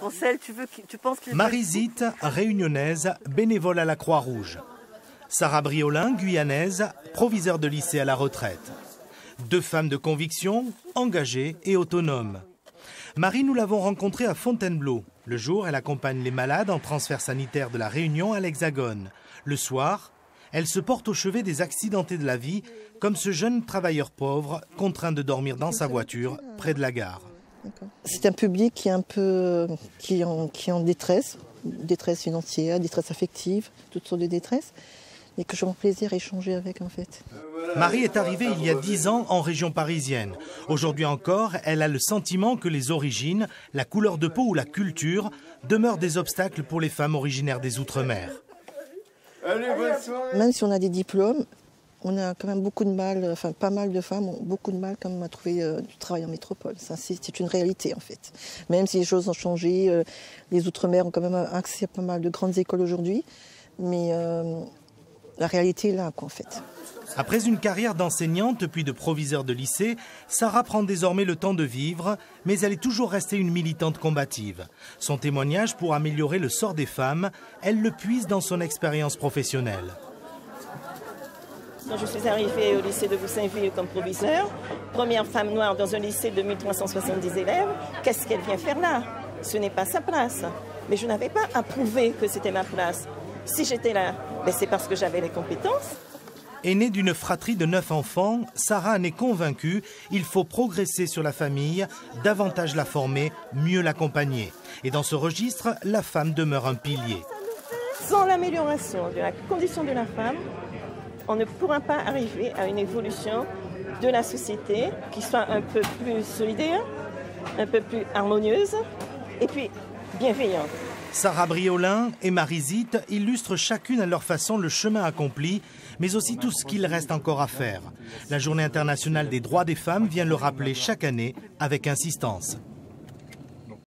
Ansel, tu penses qu'il... Marie-Zite, réunionnaise, bénévole à la Croix-Rouge. Sarah Briolin, guyanaise, proviseure de lycée à la retraite. Deux femmes de conviction, engagées et autonomes. Marie, nous l'avons rencontrée à Fontainebleau. Le jour, elle accompagne les malades en transfert sanitaire de la Réunion à l'Hexagone. Le soir, elle se porte au chevet des accidentés de la vie, comme ce jeune travailleur pauvre contraint de dormir dans sa voiture près de la gare. C'est un public qui est un peu qui est en détresse financière, détresse affective, toutes sortes de détresse, et que je prends plaisir à échanger avec en fait. Marie est arrivée il y a 10 ans en région parisienne. Aujourd'hui encore, elle a le sentiment que les origines, la couleur de peau ou la culture demeurent des obstacles pour les femmes originaires des Outre-mer. Même si on a des diplômes, on a quand même beaucoup de mal, enfin pas mal de femmes ont beaucoup de mal quand même à trouver du travail en métropole. Ça, c'est une réalité en fait. Même si les choses ont changé, les Outre-mer ont quand même accès à pas mal de grandes écoles aujourd'hui, mais la réalité est là quoi, en fait. Après une carrière d'enseignante puis de proviseur de lycée, Sarah prend désormais le temps de vivre, mais elle est toujours restée une militante combative. Son témoignage pour améliorer le sort des femmes, elle le puise dans son expérience professionnelle. Quand je suis arrivée au lycée de Goussainville comme proviseur, première femme noire dans un lycée de 1370 élèves, qu'est-ce qu'elle vient faire là? Ce n'est pas sa place. Mais je n'avais pas à prouver que c'était ma place. Si j'étais là, c'est parce que j'avais les compétences. Aînée d'une fratrie de 9 enfants, Sarah en est convaincue, il faut progresser sur la famille, davantage la former, mieux l'accompagner. Et dans ce registre, la femme demeure un pilier. Sans l'amélioration de la condition de la femme, on ne pourra pas arriver à une évolution de la société qui soit un peu plus solidaire, un peu plus harmonieuse et puis bienveillante. Sarah Briolin et Marie-Zite illustrent chacune à leur façon le chemin accompli, mais aussi tout ce qu'il reste encore à faire. La Journée internationale des droits des femmes vient le rappeler chaque année avec insistance.